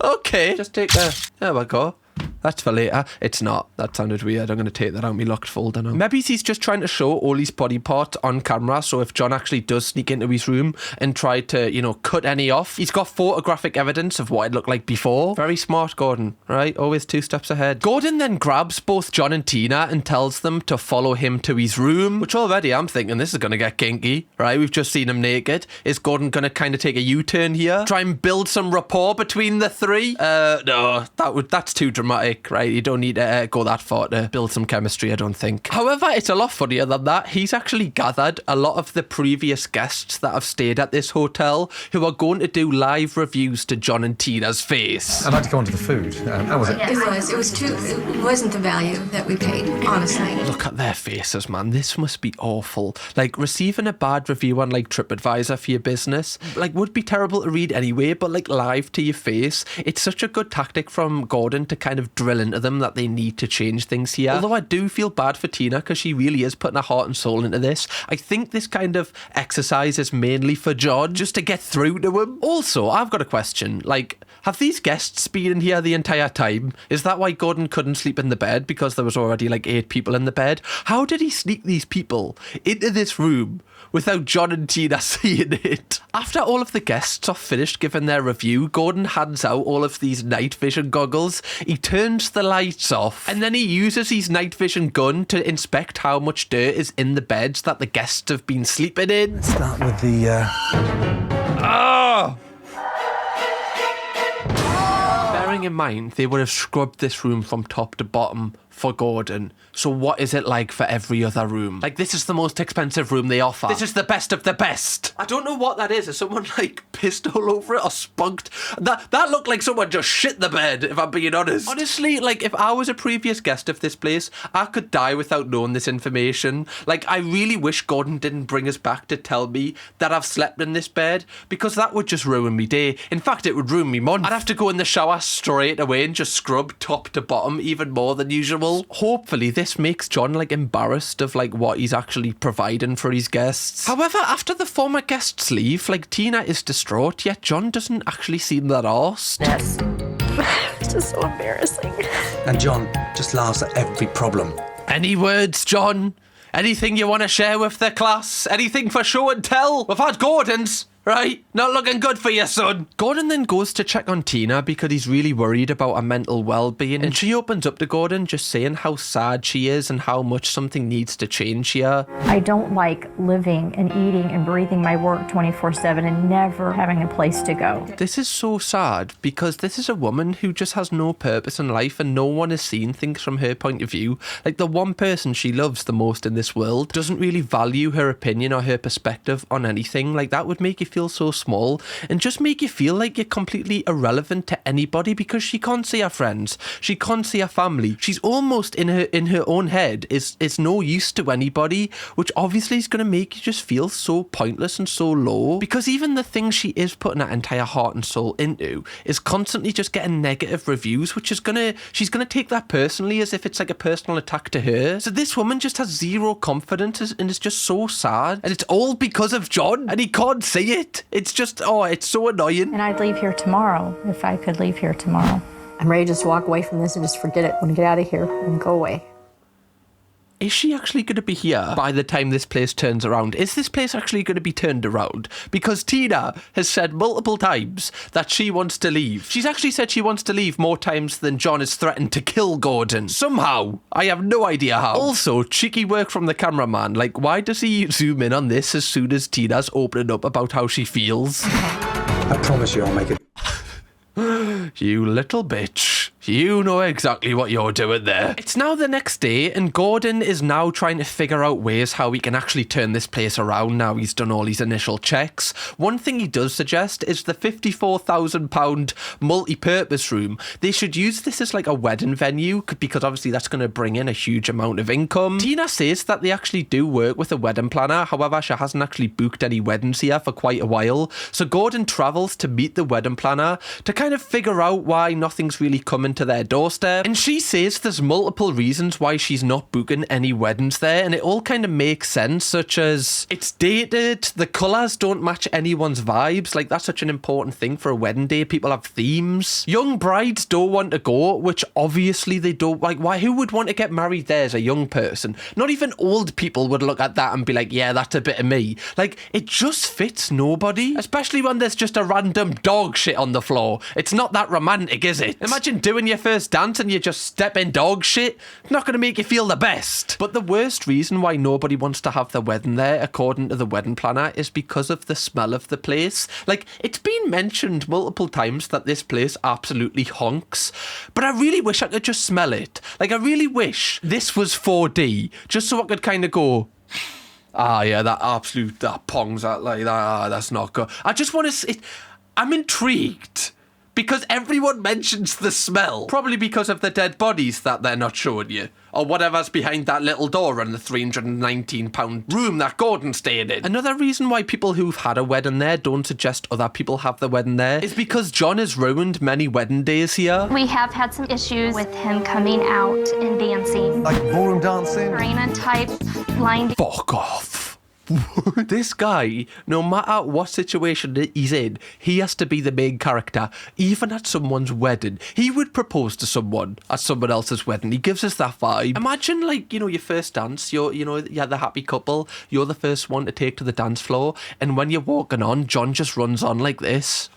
Okay, just take the... There we go. That's for later. It's not. That sounded weird. I'm going to take that out of my locked folder now. Maybe he's just trying to show all his body parts on camera, so if John actually does sneak into his room and try to, you know, cut any off, he's got photographic evidence of what it looked like before. Very smart, Gordon, right? Always 2 steps ahead. Gordon then grabs both John and Tina and tells them to follow him to his room, which already I'm thinking this is going to get kinky, right? We've just seen him naked. Is Gordon going to kind of take a U-turn here? Try and build some rapport between the three? No, that's too dramatic, right? You don't need to go that far to build some chemistry, I don't think. However, it's a lot funnier than that. He's actually gathered a lot of the previous guests that have stayed at this hotel who are going to do live reviews to John and Tina's face. I'd like to go on to the food. How was it? It was too. It wasn't the value that we paid, honestly. Look at their faces, man. This must be awful. Like, receiving a bad review on, like, TripAdvisor for your business, like, would be terrible to read anyway, but, like, live to your face, it's such a good tactic from Gordon to kind of drill into them that they need to change things here. Although I do feel bad for Tina because she really is putting her heart and soul into this. I think this kind of exercise is mainly for John, just to get through to him. Also, I've got a question. Like, have these guests been in here the entire time? Is that why Gordon couldn't sleep in the bed? Because there was already like 8 people in the bed? How did he sneak these people into this room without John and Tina seeing it? After all of the guests are finished giving their review, Gordon hands out all of these night vision goggles. He turns the lights off and then he uses his night vision gun to inspect how much dirt is in the beds that the guests have been sleeping in. Let's start with the... Bearing in mind, they would have scrubbed this room from top to bottom for Gordon. So what is it like for every other room? Like, this is the most expensive room they offer. This is the best of the best. I don't know what that is. Is someone like pissed all over it or spunked? That looked like someone just shit the bed, if I'm being honest. Honestly, like, if I was a previous guest of this place, I could die without knowing this information. Like, I really wish Gordon didn't bring us back to tell me that I've slept in this bed, because that would just ruin me day. In fact, it would ruin me month. I'd have to go in the shower straight away and just scrub top to bottom even more than usual. usual. Hopefully this makes John like embarrassed of like what he's actually providing for his guests. However, after the former guests leave, like Tina is distraught, yet John doesn't actually seem that arsed. Yes. It's just so embarrassing. And John just laughs at every problem. Any words, John? Anything you want to share with the class? Anything for show and tell? We've had Gordon's. Right? Not looking good for you, son. Gordon then goes to check on Tina because he's really worried about her mental well-being, and she opens up to Gordon, just saying how sad she is and how much something needs to change here. I don't like living and eating and breathing my work 24/7 and never having a place to go. This is so sad because this is a woman who just has no purpose in life and no one is seeing things from her point of view. Like the one person she loves the most in this world doesn't really value her opinion or her perspective on anything. Like that would make you feel so small and just make you feel like you're completely irrelevant to anybody because she can't see her friends, she can't see her family. She's almost in her own head is no use to anybody, which obviously is going to make you just feel so pointless and so low, because even the thing she is putting her entire heart and soul into is constantly just getting negative reviews, which is she's gonna take that personally as if it's like a personal attack to her. So this woman just has zero confidence and it's just so sad, and it's all because of John and he can't see it. It's just, it's so annoying. And I'd leave here tomorrow if I could leave here tomorrow. I'm ready to just walk away from this and just forget it. I want to get out of here and go away. Is she actually going to be here by the time this place turns around? Is this place actually going to be turned around? Because Tina has said multiple times that she wants to leave. She's actually said she wants to leave more times than John has threatened to kill Gordon. Somehow. I have no idea how. Also, cheeky work from the cameraman. Like, why does he zoom in on this as soon as Tina's opening up about how she feels? I promise you I'll make it. You little bitch. You know exactly what you're doing there. It's now the next day, and Gordon is now trying to figure out ways how he can actually turn this place around now he's done all his initial checks. One thing he does suggest is the £54,000 multi-purpose room. They should use this as like a wedding venue, because obviously that's going to bring in a huge amount of income. Tina says that they actually do work with a wedding planner, however she hasn't actually booked any weddings here for quite a while. So Gordon travels to meet the wedding planner to kind of figure out why nothing's really coming to their doorstep, and she says there's multiple reasons why she's not booking any weddings there, and it all kind of makes sense, such as it's dated, the colours don't match anyone's vibes. Like that's such an important thing for a wedding day. People have themes. Young brides don't want to go, which obviously they don't. Like, why? Who would want to get married there as a young person? Not even old people would look at that and be like, yeah, that's a bit of me. Like, it just fits nobody, especially when there's just a random dog shit on the floor. It's not that romantic, is it? Imagine doing your first dance and you just step in dog shit. Not going to make you feel the best. But the worst reason why nobody wants to have their wedding there, according to the wedding planner, is because of the smell of the place. Like, it's been mentioned multiple times that this place absolutely honks, but I really wish I could just smell it. Like, I really wish this was 4D, just so I could kind of go, yeah, that pongs, that's not good. I just want to, I'm intrigued. Because everyone mentions the smell. Probably because of the dead bodies that they're not showing you. Or whatever's behind that little door in the £319 room that Gordon stayed in. Another reason why people who've had a wedding there don't suggest other people have the wedding there is because John has ruined many wedding days here. We have had some issues with him coming out and dancing. Like ballroom dancing? Arena type line. Fuck off. This guy, no matter what situation he's in, he has to be the main character, even at someone's wedding. He would propose to someone at someone else's wedding. He gives us that vibe. Imagine, like, your first dance, you're the happy couple, you're the first one to take to the dance floor, and when you're walking on, John just runs on like this.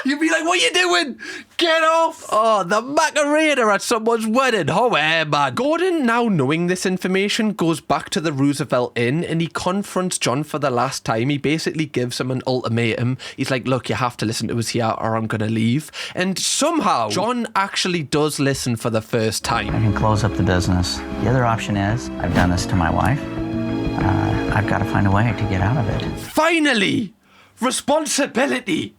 You'd be like, what are you doing? Get off! Oh, the Macarena at someone's wedding. Oh, yeah, man. Gordon, now knowing this information, goes back to the Roosevelt Inn and he confronts John for the last time. He basically gives him an ultimatum. He's like, look, you have to listen to us here or I'm going to leave. And somehow, John actually does listen for the first time. I can close up the business. The other option is, I've done this to my wife. I've got to find a way to get out of it. Finally! Responsibility!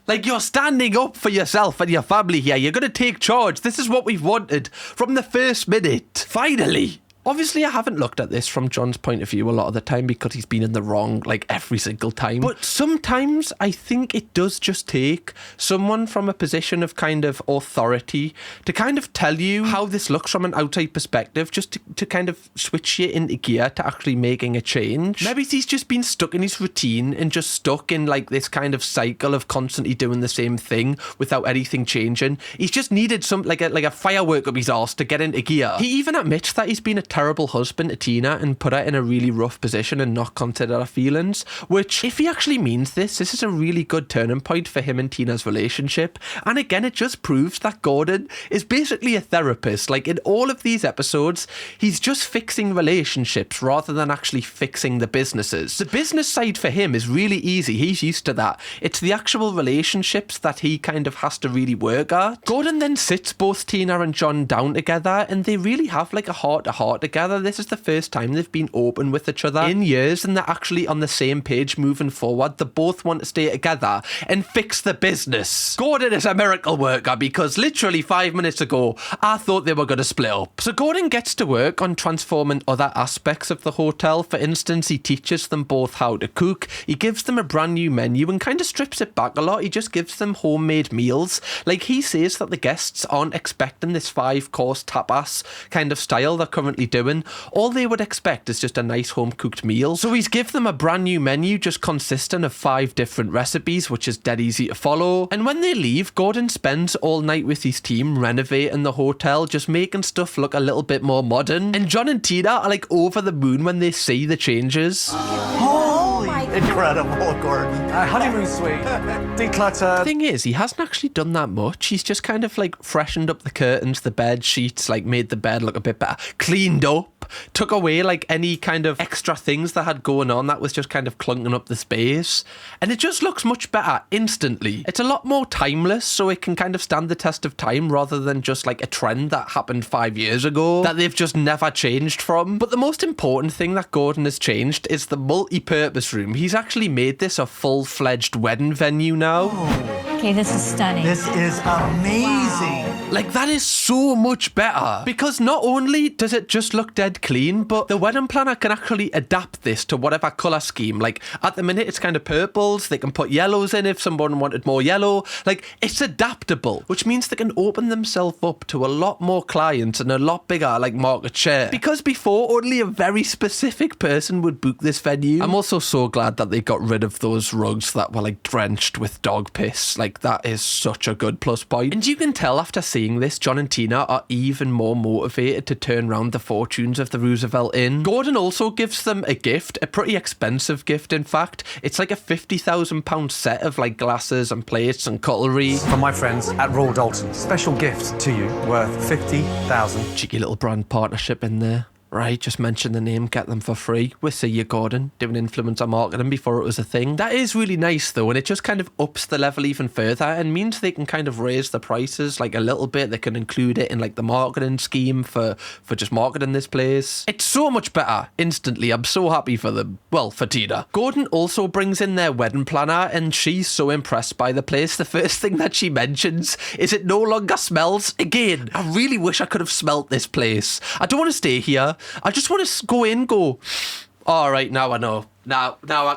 Like, you're standing up for yourself and your family here. You're going to take charge. This is what we've wanted from the first minute. Finally. Obviously, I haven't looked at this from John's point of view a lot of the time because he's been in the wrong, like, every single time. But sometimes I think it does just take someone from a position of kind of authority to kind of tell you how this looks from an outside perspective, just to kind of switch you into gear to actually making a change. Maybe he's just been stuck in his routine and just stuck in, like, this kind of cycle of constantly doing the same thing without anything changing. He's just needed some, like a firework up his arse to get into gear. He even admits that he's been a terrible husband to Tina and put her in a really rough position and not consider her feelings, which, if he actually means this is a really good turning point for him and Tina's relationship. And again, it just proves that Gordon is basically a therapist. Like, in all of these episodes, he's just fixing relationships rather than actually fixing the businesses. The business side for him is really easy. He's used to that. It's the actual relationships that he kind of has to really work at. Gordon then sits both Tina and John down together and they really have like a heart-to-heart together. This is the first time they've been open with each other in years and they're actually on the same page moving forward. They both want to stay together and fix the business. Gordon is a miracle worker because literally 5 minutes ago, I thought they were going to split up. So Gordon gets to work on transforming other aspects of the hotel. For instance, he teaches them both how to cook. He gives them a brand new menu and kind of strips it back a lot. He just gives them homemade meals. Like, he says that the guests aren't expecting this 5-course tapas kind of style they're currently doing. All they would expect is just a nice home-cooked meal. So he's give them a brand new menu just consisting of 5 different recipes, which is dead easy to follow. And when they leave, Gordon spends all night with his team renovating the hotel, just making stuff look a little bit more modern. And John and Tina are like over the moon when they see the changes. Incredible, Gordon. Honeymoon suite. Declutter. The thing is, he hasn't actually done that much. He's just kind of like freshened up the curtains, the bed sheets, like made the bed look a bit better, cleaned up, took away like any kind of extra things that had going on that was just kind of clunking up the space. And it just looks much better instantly. It's a lot more timeless, so it can kind of stand the test of time rather than just like a trend that happened 5 years ago that they've just never changed from. But the most important thing that Gordon has changed is the multi-purpose room. He's actually made this a full-fledged wedding venue now. Okay, this is stunning. This is amazing. Like, that is so much better because not only does it just look dead clean, but the wedding planner can actually adapt this to whatever colour scheme. Like, at the minute, it's kind of purples. They can put yellows in if someone wanted more yellow. Like, it's adaptable, which means they can open themselves up to a lot more clients and a lot bigger, like, market share. Because before, only a very specific person would book this venue. I'm also so glad that they got rid of those rugs that were, like, drenched with dog piss. Like, that is such a good plus point. And you can tell after seeing this, John and Tina are even more motivated to turn around the fortunes of the Roosevelt Inn. Gordon also gives them a gift, a pretty expensive gift in fact. It's like a £50,000 set of like glasses and plates and cutlery. From my friends at Royal Dalton. Special gift to you worth 50,000. Cheeky little brand partnership in there. Right, just mention the name, get them for free. We'll see you, Gordon, doing influencer marketing before it was a thing. That is really nice, though, and it just kind of ups the level even further and means they can kind of raise the prices, like, a little bit. They can include it in, like, the marketing scheme for just marketing this place. It's so much better, instantly. I'm so happy for them. Well, for Tina. Gordon also brings in their wedding planner, and she's so impressed by the place. The first thing that she mentions is it no longer smells. Again, I really wish I could have smelt this place. I don't want to stay here. I just want to go in, all right, now I know. Now I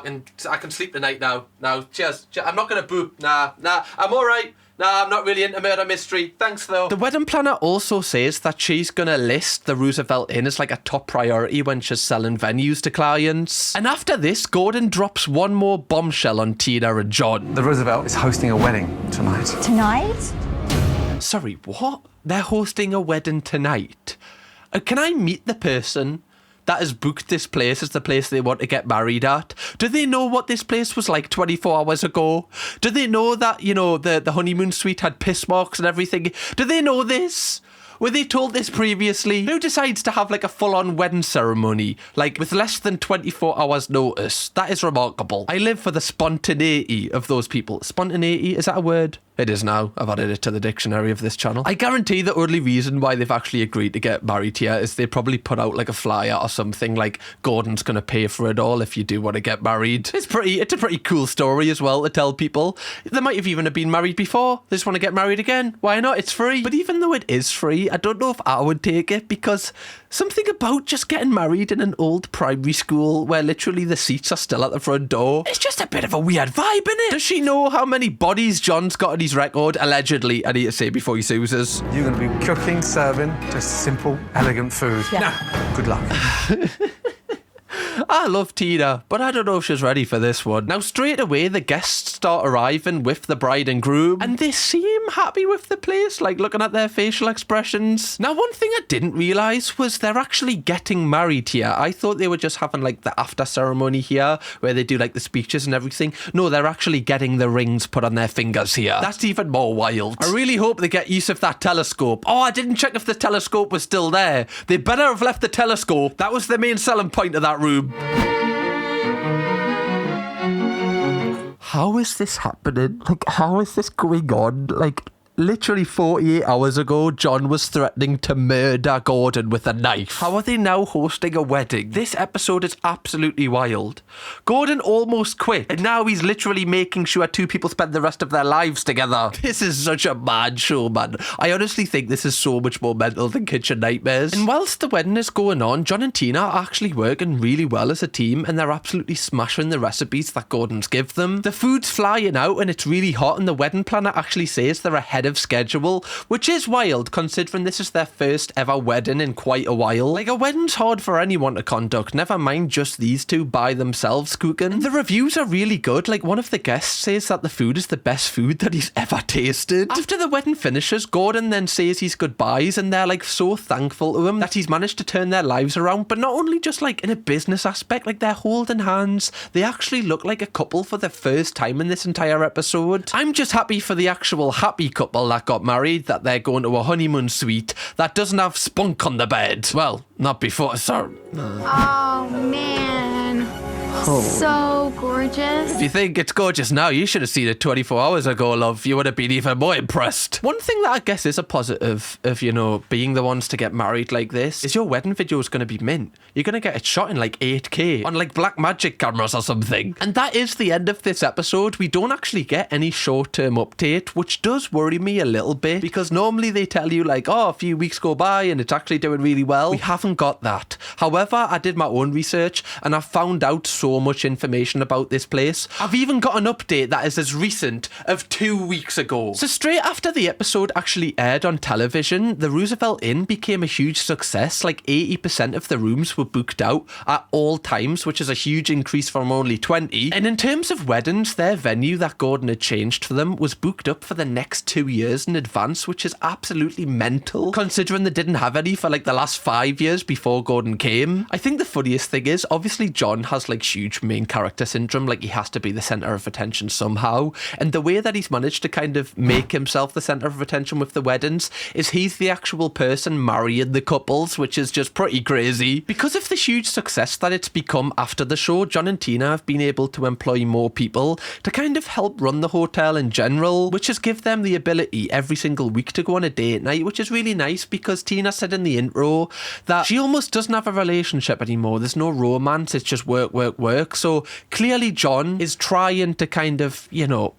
can sleep tonight now. Now, cheers. I'm not going to boo. Nah, I'm all right. Nah, I'm not really into murder mystery. Thanks, though. The wedding planner also says that she's going to list the Roosevelt Inn as like a top priority when she's selling venues to clients. And after this, Gordon drops one more bombshell on Tina and John. The Roosevelt is hosting a wedding tonight. Tonight? Sorry, what? They're hosting a wedding tonight? Can I meet the person that has booked this place as the place they want to get married at? Do they know what this place was like 24 hours ago? Do they know that, you know, the honeymoon suite had piss marks and everything? Do they know this? Were they told this previously? Who decides to have like a full-on wedding ceremony, like with less than 24 hours notice? That is remarkable. I live for the spontaneity of those people. Spontaneity, is that a word? It is now. I've added it to the dictionary of this channel. I guarantee the only reason why they've actually agreed to get married here is they probably put out like a flyer or something like Gordon's going to pay for it all if you do want to get married. It's a pretty cool story as well to tell people. They might have even been married before. They just want to get married again. Why not? It's free. But even though it is free, I don't know if I would take it because something about just getting married in an old primary school where literally the seats are still at the front door. It's just a bit of a weird vibe, innit? Does she know how many bodies John's got on his record? Allegedly, I need to say before he sues us. You're going to be cooking, serving just simple, elegant food. Yeah. Now, good luck. I love Tina, but I don't know if she's ready for this one. Now, straight away, the guests start arriving with the bride and groom, and they seem happy with the place, like looking at their facial expressions. Now, one thing I didn't realise was they're actually getting married here. I thought they were just having like the after ceremony here, where they do like the speeches and everything. No, they're actually getting the rings put on their fingers here. That's even more wild. I really hope they get use of that telescope. Oh, I didn't check if the telescope was still there. They better have left the telescope. That was the main selling point of that room. How is this happening? Like, how is this going on? Like, literally 48 hours ago, John was threatening to murder Gordon with a knife. How are they now hosting a wedding? This episode is absolutely wild. Gordon almost quit, and now he's literally making sure two people spend the rest of their lives together. This is such a mad show, man. I honestly think this is so much more mental than Kitchen Nightmares. And whilst the wedding is going on, John and Tina are actually working really well as a team, and they're absolutely smashing the recipes that Gordon's give them. The food's flying out, and it's really hot, and the wedding planner actually says they're ahead of schedule, which is wild considering this is their first ever wedding in quite a while. Like, a wedding's hard for anyone to conduct, never mind just these two by themselves cooking. And the reviews are really good. Like, one of the guests says that the food is the best food that he's ever tasted. After the wedding finishes, Gordon then says his goodbyes, and they're like so thankful to him that he's managed to turn their lives around, but not only just like in a business aspect, like they're holding hands. They actually look like a couple for the first time in this entire episode. I'm just happy for the actual happy couple that got married, that they're going to a honeymoon suite that doesn't have spunk on the bed. Well, not before, sorry. Oh, man. So gorgeous. If you think it's gorgeous now, you should have seen it 24 hours ago, love. You would have been even more impressed. One thing that I guess is a positive of, you know, being the ones to get married like this is your wedding video is going to be mint. You're going to get it shot in like 8K on like black magic cameras or something. And that is the end of this episode. We don't actually get any short-term update, which does worry me a little bit because normally they tell you like, oh, a few weeks go by and it's actually doing really well. We haven't got that. However, I did my own research and I found out so much information about this place. I've even got an update that is as recent of 2 weeks ago. So straight after the episode actually aired on television, the Roosevelt Inn became a huge success. Like 80% of the rooms were booked out at all times, which is a huge increase from only 20. And in terms of weddings, their venue that Gordon had changed for them was booked up for the next 2 years in advance, which is absolutely mental considering they didn't have any for like the last 5 years before Gordon came. I think the funniest thing is obviously John has like huge main character syndrome, like he has to be the center of attention somehow, and the way that he's managed to kind of make himself the center of attention with the weddings is he's the actual person marrying the couples, which is just pretty crazy. Because of the huge success that it's become after the show, John and Tina have been able to employ more people to kind of help run the hotel in general, which has given them the ability every single week to go on a date night, which is really nice because Tina said in the intro that she almost doesn't have a relationship anymore. There's no romance, it's just work, work, work. So clearly John is trying to kind of, you know,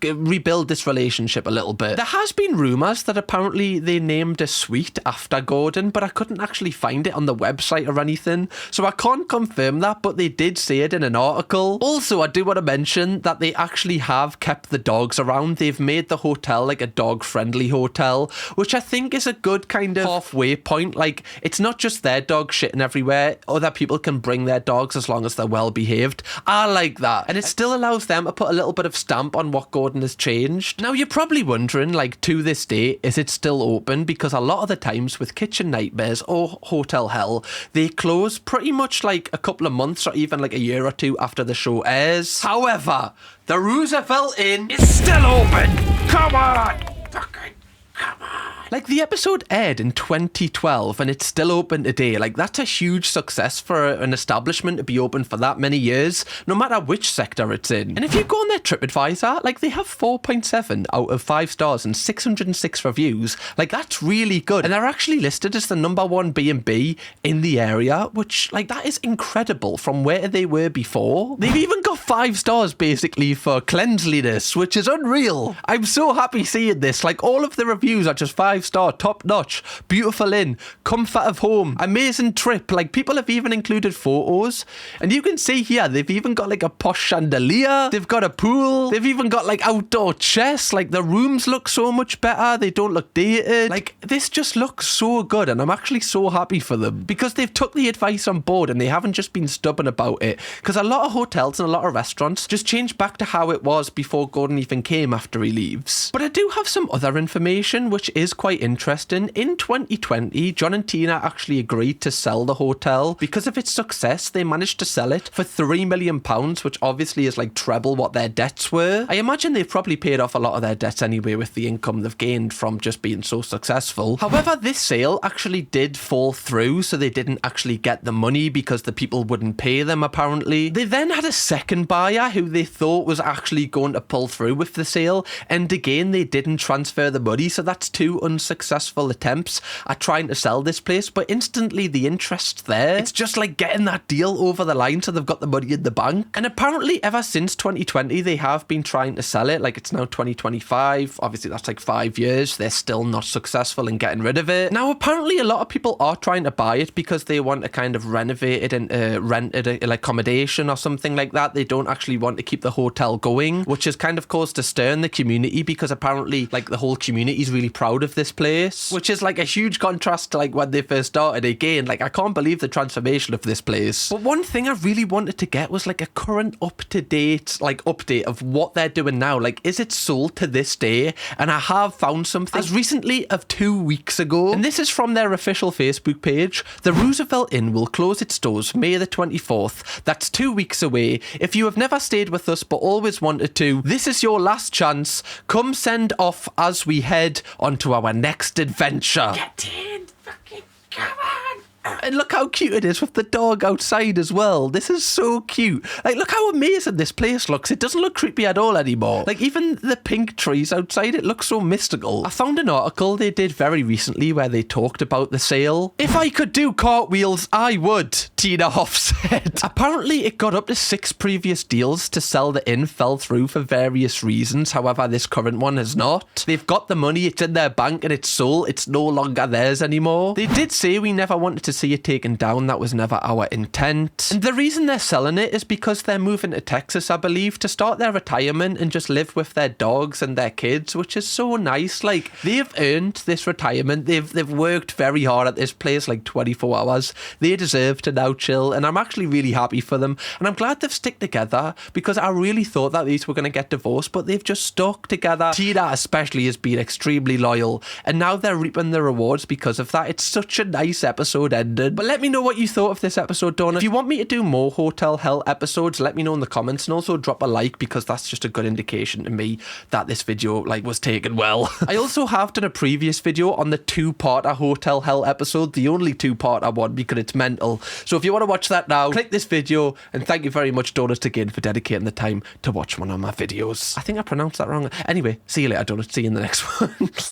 rebuild this relationship a little bit. There has been rumours that apparently they named a suite after Gordon, but I couldn't actually find it on the website or anything, so I can't confirm that, but they did say it in an article. Also, I do want to mention that they actually have kept the dogs around. They've made the hotel like a dog-friendly hotel, which I think is a good kind of halfway point. Like, it's not just their dog shitting everywhere. Other people can bring their dogs as long as they're well behaved. I like that. And it still allows them to put a little bit of stamp on what Gordon has changed. Now, you're probably wondering, like, to this day, is it still open? Because a lot of the times with Kitchen Nightmares or Hotel Hell, they close pretty much like a couple of months or even like a year or two after the show airs. However, the Roosevelt Inn is still open. Come on! Fucking come on. Like, the episode aired in 2012 and it's still open today. Like, that's a huge success for an establishment to be open for that many years, no matter which sector it's in. And if you go on their TripAdvisor, like, they have 4.7 out of 5 stars and 606 reviews. Like, that's really good. And they're actually listed as the #1 B&B in the area, which, like, that is incredible from where they were before. They've even got 5 stars basically for cleanliness, which is unreal. I'm so happy seeing this. Like, all of the reviews are just 5-star, top notch, beautiful inn, comfort of home, amazing trip. Like, people have even included photos, and you can see here they've even got like a posh chandelier, they've got a pool, they've even got like outdoor chess. Like, the rooms look so much better, they don't look dated. Like, this just looks so good, and I'm actually so happy for them because they've took the advice on board and they haven't just been stubborn about it, because a lot of hotels and a lot of restaurants just changed back to how it was before Gordon even came after he leaves. But I do have some other information which is quite interesting. In 2020, John and Tina actually agreed to sell the hotel. Because of its success, they managed to sell it for £3 million, which obviously is like treble what their debts were. I imagine they've probably paid off a lot of their debts anyway with the income they've gained from just being so successful. However, this sale actually did fall through, so they didn't actually get the money because the people wouldn't pay them, apparently. They then had a second buyer who they thought was actually going to pull through with the sale, and again, they didn't transfer the money, so that's 2 unsuccessful attempts at trying to sell this place, but instantly the interest's there. It's just like getting that deal over the line so they've got the money in the bank. And apparently ever since 2020, they have been trying to sell it. Like, it's now 2025. Obviously, that's like 5 years. They're still not successful in getting rid of it. Now, apparently a lot of people are trying to buy it because they want to kind of renovate it into rented accommodation or something like that. They don't actually want to keep the hotel going, which has kind of caused a stir in the community because apparently like the whole community is really proud of this place, which is like a huge contrast to like when they first started. Again, like, I can't believe the transformation of this place. But one thing I really wanted to get was like a current up-to-date like update of what they're doing now. Like, is it sold to this day? And I have found something as recently of 2 weeks ago, and this is from their official Facebook page. The Roosevelt Inn will close its doors May the 24th. That's 2 weeks away. If you have never stayed with us but always wanted to, this is your last chance. Come send off as we head onto our next adventure. Get in, fucking come on. And look how cute it is with the dog outside as well. This is so cute. Like, look how amazing this place looks. It doesn't look creepy at all anymore. Like, even the pink trees outside, it looks so mystical. I found an article they did very recently where they talked about the sale. If I could do cartwheels, I would, Tina Hoff said. Apparently, it got up to 6 previous deals to sell the inn fell through for various reasons. However, this current one has not. They've got the money, it's in their bank, and it's sold. It's no longer theirs anymore. They did say we never wanted to see it taken down. That was never our intent. And the reason they're selling it is because they're moving to Texas, I believe, to start their retirement and just live with their dogs and their kids, which is so nice. Like, they've earned this retirement. They've worked very hard at this place, like 24 hours. They deserve to now chill, and I'm actually really happy for them. And I'm glad they've stuck together because I really thought that these were going to get divorced, but they've just stuck together. Tina especially has been extremely loyal, and now they're reaping the rewards because of that. It's such a nice episode ending. But let me know what you thought of this episode, Donna. If you want me to do more Hotel Hell episodes, let me know in the comments, and also drop a like because that's just a good indication to me that this video like was taken well. I also have done a previous video on the 2-parter Hotel Hell episode, the only 2-parter one because it's mental. So if you want to watch that now, click this video, and thank you very much, Donuts, again for dedicating the time to watch one of my videos. I think I pronounced that wrong. Anyway, see you later, Donuts. See you in the next one.